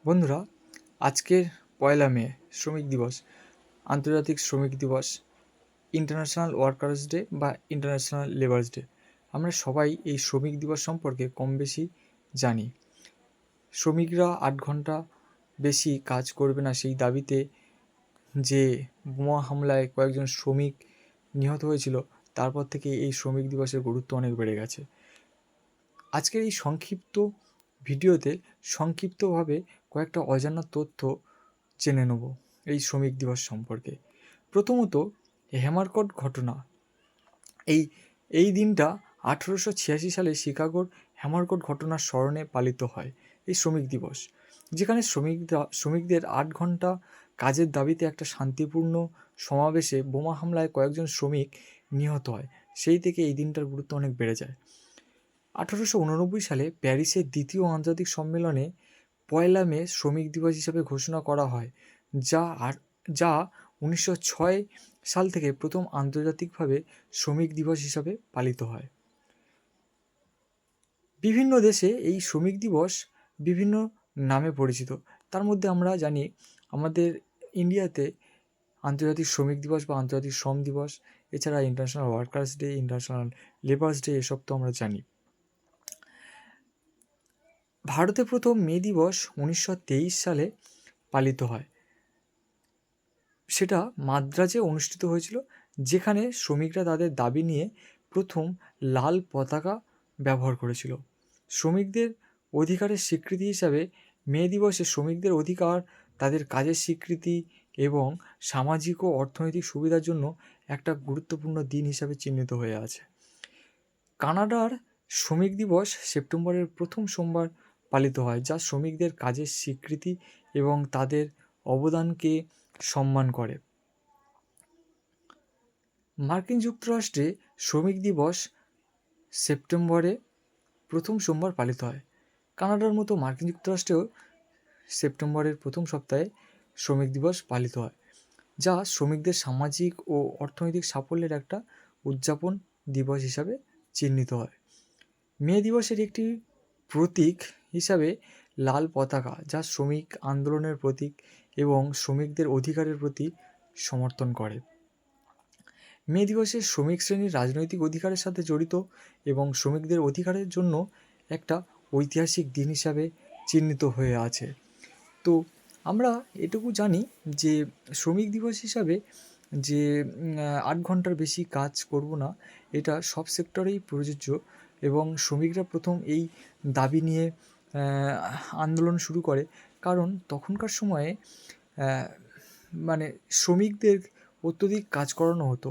বন্ধুরা, আজকের ১লা মে শ্রমিক দিবস, আন্তর্জাতিক শ্রমিক দিবস, ইন্টারন্যাশনাল ওয়ার্কার্স ডে বা ইন্টারন্যাশনাল লেবার্স ডে। আমরা সবাই এই শ্রমিক দিবস সম্পর্কে কম বেশি জানি। শ্রমিকরা ৮ ঘন্টা বেশি কাজ করবে না সেই দাবিতে যে বোমা হামলায় কয়েকজন শ্রমিক নিহত হয়েছিল, তারপর থেকে এই শ্রমিক দিবসের গুরুত্ব অনেক বেড়ে গেছে। আজকের এই সংক্ষিপ্ত ভিডিওতে সংক্ষিপ্তভাবে কয়েকটা অজানা তথ্য জেনে নেব এই শ্রমিক দিবস সম্পর্কে। প্রথমত, হ্যামারকট ঘটনা। এই এই দিনটা 1886 সালে শিকাগোর হ্যামারকট ঘটনার স্মরণে পালিত হয় এই শ্রমিক দিবস, যেখানে শ্রমিকদের ৮ ঘন্টা কাজের দাবিতে একটা শান্তিপূর্ণ সমাবেশে বোমা হামলায় কয়েকজন শ্রমিক নিহত হয়। সেই থেকে এই দিনটার গুরুত্ব অনেক বেড়ে যায়। 1889 সালে প্যারিসের দ্বিতীয় আন্তর্জাতিক সম্মেলনে ১লা মে শ্রমিক দিবস হিসাবে ঘোষণা করা হয়, যা 1906 সাল থেকে প্রথম আন্তর্জাতিকভাবে শ্রমিক দিবস হিসাবে পালিত হয়। বিভিন্ন দেশে এই শ্রমিক দিবস বিভিন্ন নামে পরিচিত। তার মধ্যে আমরা জানি আমাদের ইন্ডিয়াতে আন্তর্জাতিক শ্রমিক দিবস বা আন্তর্জাতিক শ্রম দিবস, এছাড়া international workers day, international labours day, এসব তো আমরা জানি। ভারতে প্রথম মে দিবস 1923 সালে পালিত হয়। সেটা মাদ্রাজে অনুষ্ঠিত হয়েছিল, যেখানে শ্রমিকরা তাদের দাবি নিয়ে প্রথম লাল পতাকা ব্যবহার করেছিল। শ্রমিকদের অধিকারের স্বীকৃতি হিসাবে মে দিবসে শ্রমিকদের অধিকার, তাদের কাজের স্বীকৃতি এবং সামাজিক ও অর্থনৈতিক সুবিধার জন্য একটা গুরুত্বপূর্ণ দিন হিসাবে চিহ্নিত হয়ে আছে। কানাডার শ্রমিক দিবস সেপ্টেম্বরের প্রথম সোমবার পালিত হয়, যা শ্রমিকদের কাজের স্বীকৃতি এবং তাদের অবদানকে সম্মান করে। মার্কিন যুক্তরাষ্ট্রে শ্রমিক দিবস সেপ্টেম্বরে প্রথম সোমবার পালিত হয়। কানাডার মতো মার্কিন যুক্তরাষ্ট্রেও সেপ্টেম্বরের প্রথম সপ্তাহে শ্রমিক দিবস পালিত হয়, যা শ্রমিকদের সামাজিক ও অর্থনৈতিক সাফল্যের একটা উদযাপন দিবস হিসাবে চিহ্নিত হয়। মে দিবসের একটি প্রতীক হিসাবে লাল পতাকা, যা শ্রমিক আন্দোলনের প্রতীক এবং শ্রমিকদের অধিকারের প্রতি সমর্থন করে। মে দিবসে শ্রমিক শ্রেণীর রাজনৈতিক অধিকারের সাথে জড়িত এবং শ্রমিকদের অধিকারের জন্য একটা ঐতিহাসিক দিন হিসাবে চিহ্নিত হয়ে আছে। তো আমরা এটুকু জানি যে শ্রমিক দিবস হিসাবে যে ৮ ঘন্টার বেশি কাজ করব না, এটা সব সেক্টরেই প্রযোজ্য এবং শ্রমিকরা প্রথম এই দাবি নিয়ে আন্দোলন শুরু করে, কারণ তখনকার সময়ে মানে শ্রমিকদের অত্যধিক কাজ করানো হতো।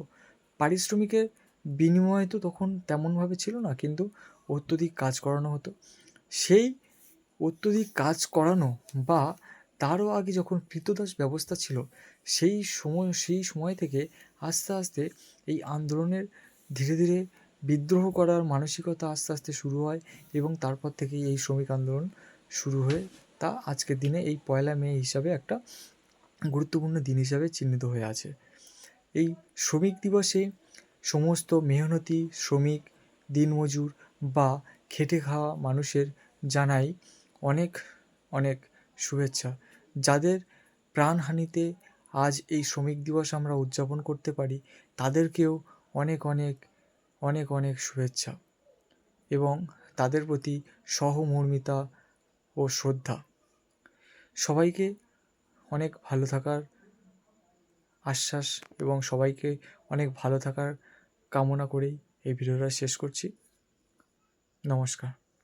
পারিশ্রমিকের বিনিময় তো তখন তেমনভাবে ছিল না, কিন্তু অত্যধিক কাজ করানো হতো। সেই অত্যধিক কাজ করানো বা তারও আগে যখন কৃতদাস ব্যবস্থা ছিল, সেই সময় থেকে আস্তে আস্তে এই আন্দোলনের ধীরে ধীরে বিদ্রোহ করার মানসিকতা আস্তে আস্তে শুরু হয় এবং তারপর থেকেই এই শ্রমিক আন্দোলন শুরু হয়ে তা আজকের দিনে এই ১লা মে হিসাবে একটা গুরুত্বপূর্ণ দিন হিসাবে চিহ্নিত হয়ে আছে। এই শ্রমিক দিবসে সমস্ত মেহনতি শ্রমিক, দিনমজুর বা খেটে খাওয়া মানুষের জানাই অনেক অনেক শুভেচ্ছা। যাদের প্রাণহানিতে আজ এই শ্রমিক দিবস আমরা উদযাপন করতে পারি, তাদেরকেও অনেক অনেক অনেক অনেক শুভেচ্ছা এবং তাদের প্রতি সহমর্মিতা ও শ্রদ্ধা। সবাইকে অনেক ভালো থাকার আশ্বাস এবং সবাইকে অনেক ভালো থাকার কামনা করেই এই ভিডিওটা শেষ করছি। নমস্কার।